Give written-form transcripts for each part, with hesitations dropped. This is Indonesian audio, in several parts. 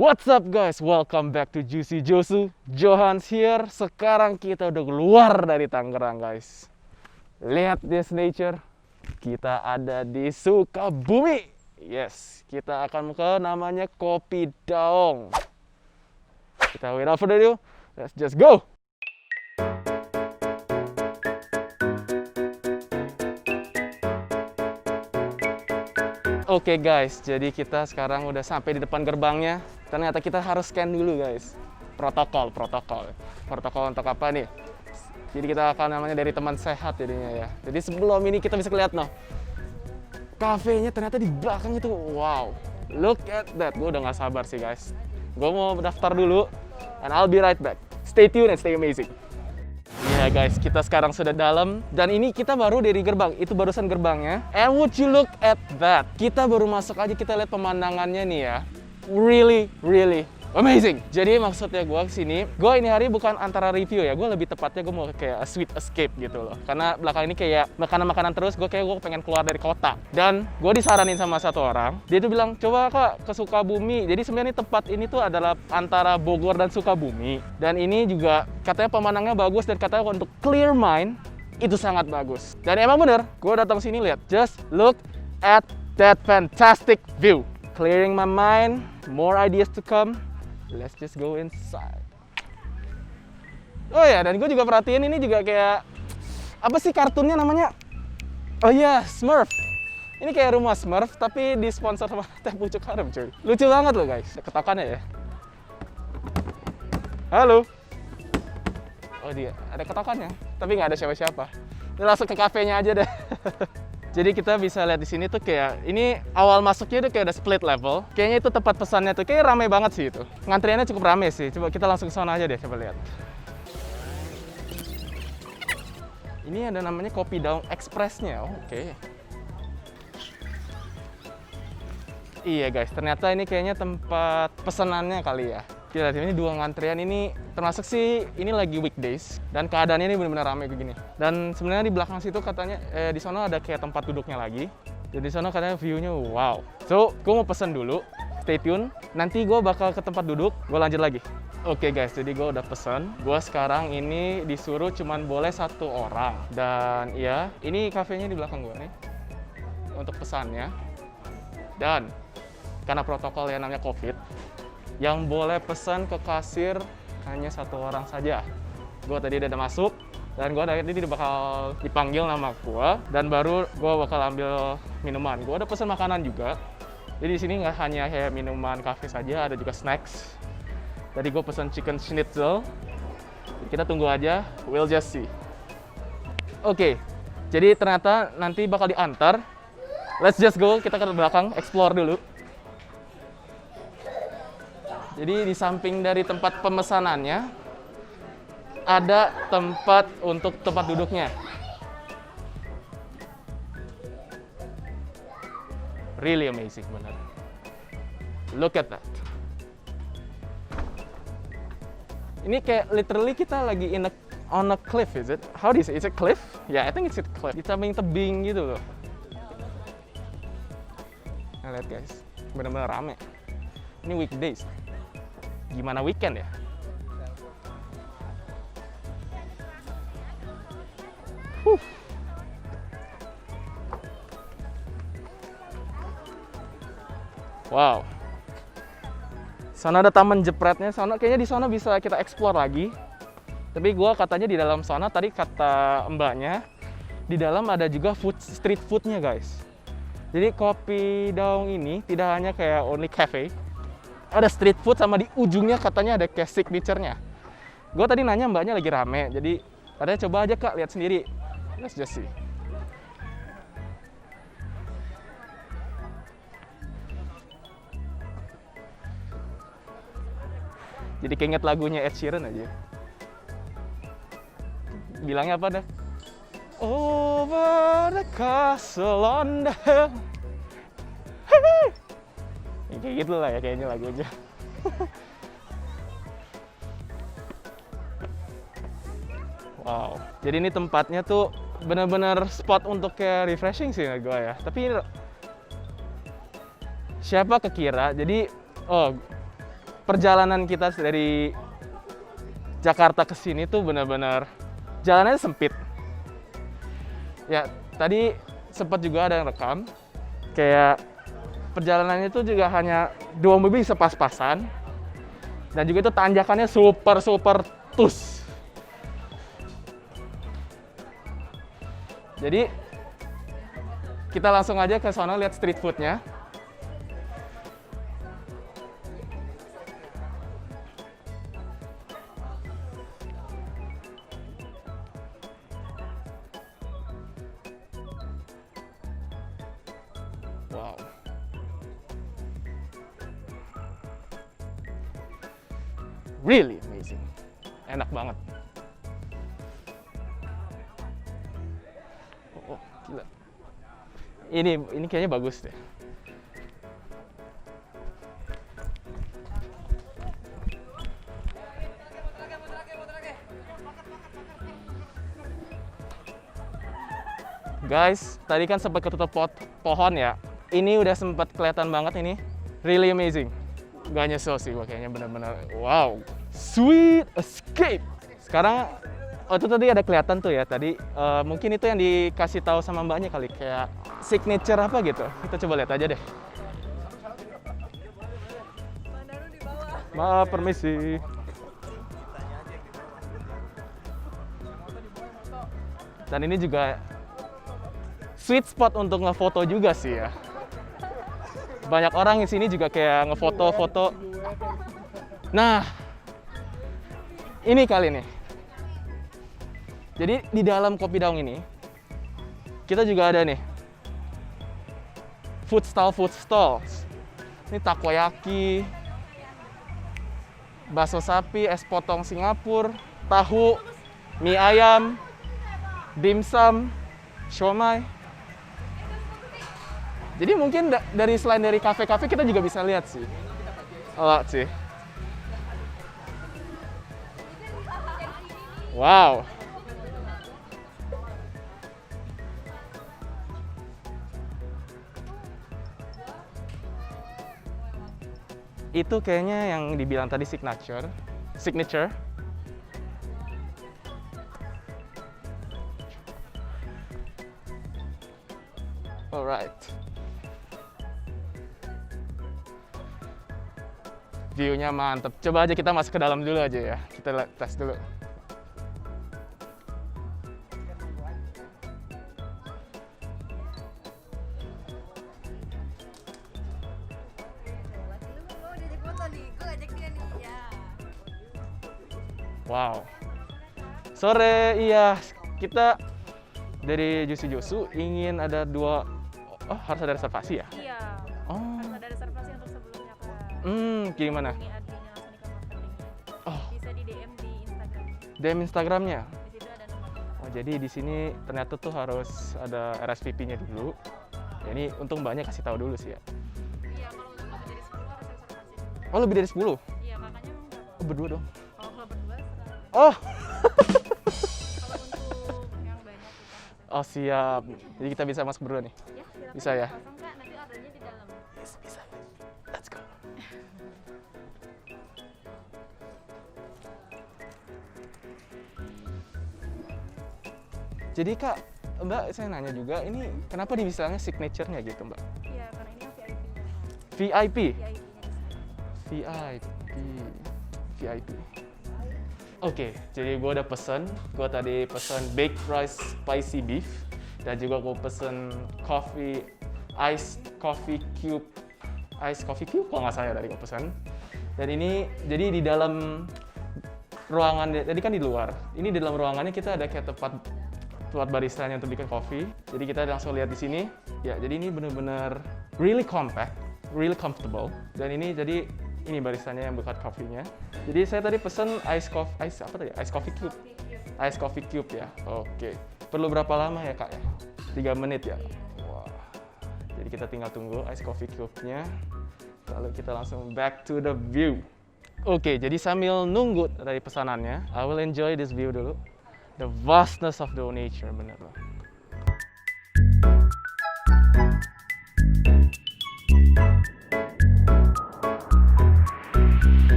What's up guys, welcome back to Juicy Josu. Johans here. Sekarang kita udah keluar dari Tangerang guys. Lihat this nature. Kita ada di Sukabumi. Yes, kita akan ke namanya Kopi Daong. Kita without further ado, let's just go. Oke guys, jadi kita sekarang udah sampai di depan gerbangnya. Ternyata kita harus scan dulu guys. Protokol untuk apa nih? Jadi kita akan namanya dari teman sehat jadinya ya. Jadi sebelum ini kita bisa lihat kafenya ternyata di belakang itu. Wow, look at that. Gue udah gak sabar sih guys. Gue mau daftar dulu, and I'll be right back. Stay tuned and stay amazing. Ya guys, kita sekarang sudah dalam dan ini kita baru dari gerbang. Itu barusan gerbangnya. And would you look at that? Kita baru masuk aja, kita lihat pemandangannya nih ya. Really amazing. Jadi maksudnya gue kesini, gue ini hari bukan antara review ya, gue lebih tepatnya gue mau kayak a sweet escape gitu loh. Karena belakang ini kayak makanan-makanan terus, gue pengen keluar dari kota. Dan gue disaranin sama satu orang, dia tuh bilang, coba kak ke Sukabumi. Jadi sebenarnya tempat ini tuh adalah antara Bogor dan Sukabumi. Dan ini juga katanya pemandangannya bagus dan katanya untuk clear mind, itu sangat bagus. Dan emang bener, gue datang sini lihat, just look at that fantastic view. Clearing my mind, more ideas to come. Let's just go inside. Oh ya, dan gue juga perhatiin ini juga kayak apa sih kartunnya namanya? Oh iya, Smurf. Ini kayak rumah Smurf tapi disponsor sama teh pucuk harum cuy. Lucu banget loh guys, ketokannya ya. Halo. Oh dia, ada ketokannya, tapi nggak ada siapa-siapa. Ini langsung ke kafenya aja deh. Jadi kita bisa lihat di sini tuh kayak ini awal masuknya tuh kayak ada split level. Kayaknya itu tempat pesannya tuh kayak ramai banget sih itu. Ngantriannya cukup ramai sih. Coba kita langsung ke sana aja deh, coba lihat. Ini ada namanya Kopi Daong Express-nya. Oh, oke. Iya guys, ternyata ini kayaknya tempat pesanannya kali ya. Kita lihat ini dua ngantrian ini termasuk sih ini lagi weekdays dan keadaannya ini benar-benar ramai begini. Dan sebenarnya di belakang situ katanya di sana ada kayak tempat duduknya lagi. Jadi di sana katanya view-nya wow. So, gue mau pesen dulu. Stay tune. Nanti gue bakal ke tempat duduk, gue lanjut lagi. Oke guys, jadi gue udah pesen. Gue sekarang ini disuruh cuman boleh satu orang. Dan ya, ini kafenya di belakang gue nih untuk pesannya. Dan karena protokol yang namanya COVID, yang boleh pesan ke kasir hanya satu orang saja. Gue tadi udah masuk dan gue tadi bakal dipanggil nama gue dan baru gue bakal ambil minuman. Gue udah pesan makanan juga. Jadi di sini nggak hanya kayak minuman kafe saja, ada juga snacks. Tadi gue pesan chicken schnitzel. Kita tunggu aja, we'll just see. Oke, jadi ternyata nanti bakal diantar. Let's just go, kita ke belakang, explore dulu. Jadi di samping dari tempat pemesanannya, ada tempat untuk tempat duduknya. Really amazing benar. Look at that. Ini kayak literally kita lagi on a cliff, is it? How do you say? Is it cliff? Yeah, I think it's a cliff. Di samping tebing gitu loh. Nah, lihat guys, benar-benar rame. Ini weekdays. Gimana weekend ya? Wow. Sana ada taman jepretnya. Kayaknya di sana bisa kita explore lagi. Tapi gua katanya di dalam sana tadi kata mbaknya di dalam ada juga street foodnya guys. Jadi Kopi Daong ini tidak hanya kayak only cafe. Ada street food sama di ujungnya katanya ada kayak signature-nya. Gue tadi nanya mbaknya lagi rame, jadi katanya coba aja kak lihat sendiri. Let's just see. Jadi keinget lagunya Ed Sheeran aja. Bilangnya apa dah? Over the castle on the hill. Kayak gitu lah ya kayaknya lagunya. Wow, jadi ini tempatnya tuh bener-bener spot untuk kayak refreshing sih gue ya. Tapi siapa kekira, jadi perjalanan kita dari Jakarta ke sini tuh benar-benar jalannya sempit. Ya, tadi sempat juga ada yang rekam. Kayak perjalanannya itu juga hanya 2 mobil bisa pas-pasan. Dan juga itu tanjakannya super tus. Jadi kita langsung aja ke sana lihat street foodnya. Wow. Really amazing. Enak banget. Oh, gila. Ini kayaknya bagus deh. Guys, tadi kan sempat ketutup pohon ya. Ini udah sempat kelihatan banget ini. Really amazing. Gak nyesel sih gua kayaknya bener-bener. Wow, sweet escape. Sekarang, itu tadi ada kelihatan tuh ya tadi. Mungkin itu yang dikasih tahu sama mbaknya kali, kayak signature apa gitu. Kita coba lihat aja deh. Maaf, permisi. Dan ini juga sweet spot untuk ngefoto juga sih ya. Banyak orang di sini juga kayak ngefoto-foto. Nah, ini kali nih. Jadi di dalam Kopi Daung ini kita juga ada nih food stalls. Ini takoyaki, bakso sapi, es potong Singapura, tahu, mie ayam, dimsum, siomay. Jadi mungkin selain dari kafe-kafe kita juga bisa lihat sih. Oh, sih. Wow. Itu kayaknya yang dibilang tadi signature. Alright. View-nya mantep. Coba aja kita masuk ke dalam dulu aja ya. Kita tes dulu. Wow. Sore, iya. Kita dari Juicy Josu ingin ada harus ada reservasi ya? Iya. Oh. Harus ada reservasi untuk sebelumnya, Kak. Gimana? Ini adminnya langsung di kamar pentingnya. Oh. Bisa di DM di Instagram. DM Instagramnya? Di situ ada nomor kontak. Oh, jadi di sini ternyata tuh harus ada RSVP-nya dulu. Ya, ini untung mbaknya kasih tahu dulu sih ya. Iya, kalau untuk lebih dari 10 harus reservasi dulu. Oh, lebih dari 10? Iya, kakaknya emang berapa? Oh, berdua dong. Kalau berdua sekarang. Oh. Kalau untuk yang banyak kita masih. Oh, siap. Jadi kita bisa masuk berdua nih? Ya, silakan. Bisa ya? Pasang, Kak. Nanti ordernya di dalam. Yes, bisa. Let's go. Jadi Kak, Mbak, saya nanya juga, ini kenapa dibilangnya signature-nya gitu, Mbak? Iya, karena ini yang VIP. VIP? VIP-nya di sini. VIP. Oke, jadi gue udah pesen. Gue tadi pesen baked rice spicy beef. Dan juga gue pesen iced coffee cube kalau nggak salah tadi gue pesen. Dan ini, jadi di dalam ruangan, tadi kan di luar. Ini di dalam ruangannya kita ada kayak tempat baristanya untuk bikin kopi. Jadi kita langsung lihat di sini. Ya, jadi ini benar-benar really compact, really comfortable. Dan ini jadi ini baristanya yang buat kopinya. Jadi saya tadi pesen ice coffee cube ya. Oke. Perlu berapa lama ya, Kak ya? 3 menit ya. Wah. Jadi kita tinggal tunggu ice coffee cube-nya. Lalu kita langsung back to the view. Oke, jadi sambil nunggu dari pesanannya, I will enjoy this view dulu. The vastness of the nature, bener loh.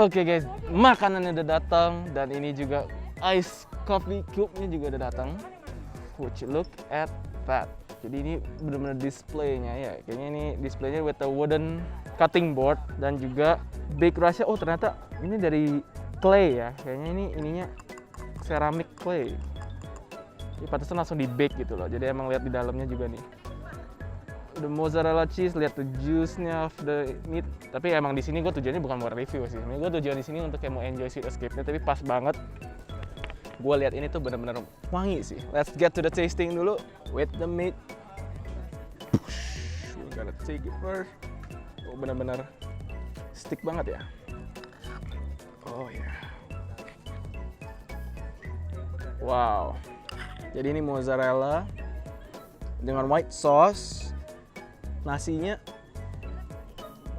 Oke guys, makanannya udah datang dan ini juga ice coffee cube-nya juga udah datang. Would you look at that? Jadi ini benar-benar displaynya ya. Kayaknya ini displaynya with a wooden cutting board dan juga bake rasnya. Oh ternyata ini dari clay ya. Kayaknya ini ininya ceramic clay. Ini pantesan langsung di bake gitu loh. Jadi emang lihat di dalamnya juga nih. The mozzarella cheese, lihat the juice-nya of the meat. Tapi emang di sini gue tujuannya bukan mau review sih. Ini gue tujuan di sini untuk kayak mau enjoy Sweet Escape-nya. Tapi pas banget. Gue lihat ini tuh bener-bener wangi sih. Let's get to the tasting dulu with the meat. We're gonna take it first. Oh bener-bener stick banget ya. Oh ya. Yeah. Wow. Jadi ini mozzarella dengan white sauce. Nasinya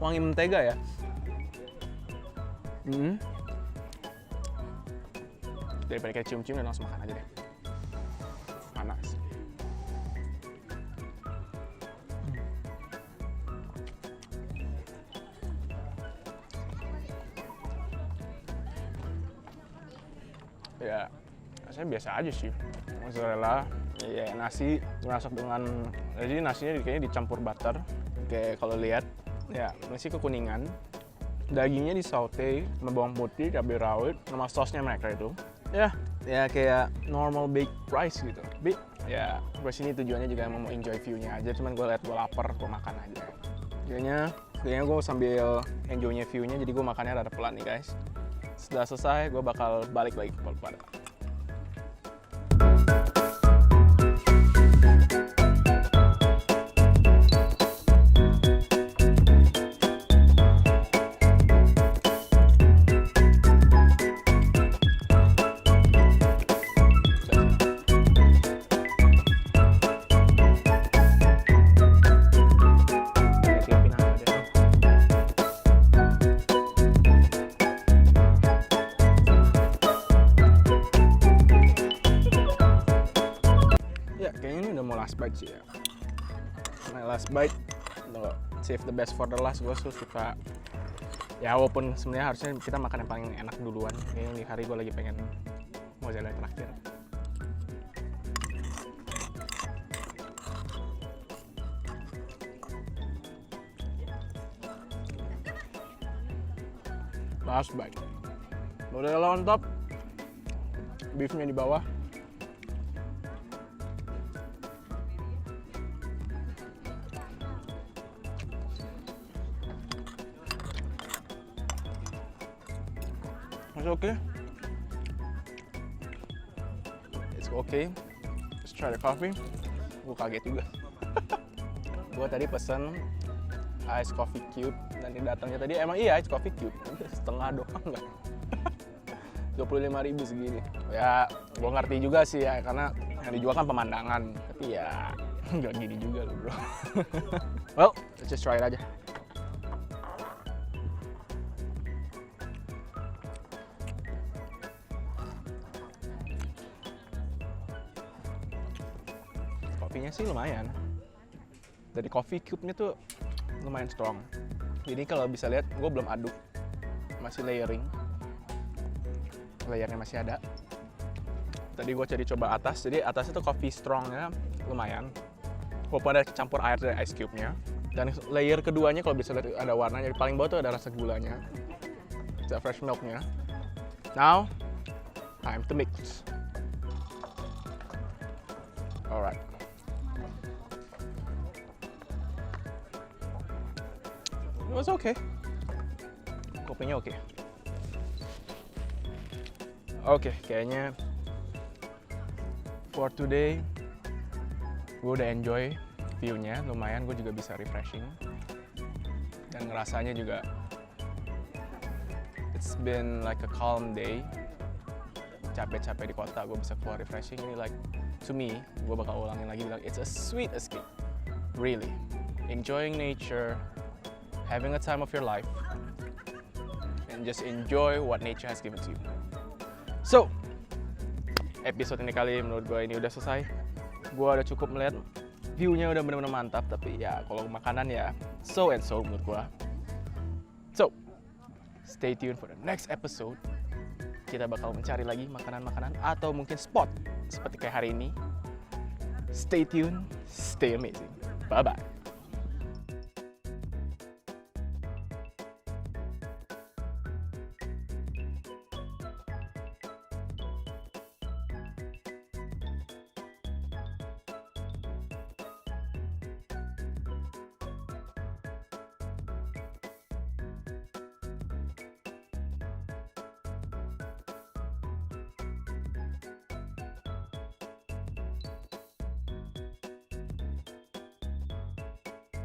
wangi mentega ya. Daripada kayak cium-cium dan langsung makan aja deh. Panas. Ya, rasanya biasa aja sih. Mozzarella, ya nasi dimasak dengan, jadi nasinya kayaknya dicampur butter. Kayak kalau lihat, ya nasi kekuningan. Dagingnya disaute sama bawang putih, cabai rawit, sama sausnya mereka itu. Ya kayak normal baked rice gitu. Tapi ya gue sini tujuannya juga mau enjoy view-nya aja. Cuman gue liat gue lapar, gue makan aja. Kayaknya gue sambil enjoy-nya view-nya, jadi gue makannya rada pelan nih guys. Setelah selesai, gue bakal balik lagi ke Polpada. Last bite sih ya. Nah, last bite, save the best for the last. Gue suka ya, walaupun sebenarnya harusnya kita makan yang paling enak duluan. Kayaknya di hari gue lagi pengen mozzarella terakhir. Last bite, mozzarella on top, beefnya di bawah. It's okay. It's okay. Let's try the coffee. Gue kaget juga. Gue tadi pesen ice coffee cube dan datangnya tadi emang iya ice coffee cube. Setengah doang nggak. 25.000 segini. Ya, gue ngerti juga sih ya karena yang dijual kan pemandangan. Tapi ya nggak gini juga loh bro. Well, let's just try it aja. Kopinya sih lumayan. Dari coffee cube-nya tuh lumayan strong. Jadi kalau bisa lihat, gue belum aduk, masih layering. Layernya masih ada. Tadi gue cari coba atas, jadi atasnya tuh coffee strongnya lumayan. Walaupun ada campur air dari ice cube-nya. Dan layer keduanya kalau bisa lihat ada warnanya. Jadi paling bawah tuh ada rasa gulanya, ada fresh milk-nya. Now, time to mix. Alright. It was okay. Kopinya oke. Oke, kayaknya for today gue udah enjoy view-nya, lumayan. Gue juga bisa refreshing dan ngerasanya juga it's been like a calm day. Capek-capek di kota, gue bisa keluar refreshing. Ini like to me, gue bakal ulangin lagi bilang it's a sweet escape. Really, enjoying nature, having a time of your life, and just enjoy what nature has given to you. So, episode ini kali menurut gue ini udah selesai. Gue udah cukup melihat view-nya udah bener-bener mantap. Tapi ya kalau makanan ya so and so menurut gue. So, Stay tuned for the next episode. Kita bakal mencari lagi makanan-makanan atau mungkin spot seperti kayak hari ini. Stay tuned, stay amazing. Bye-bye.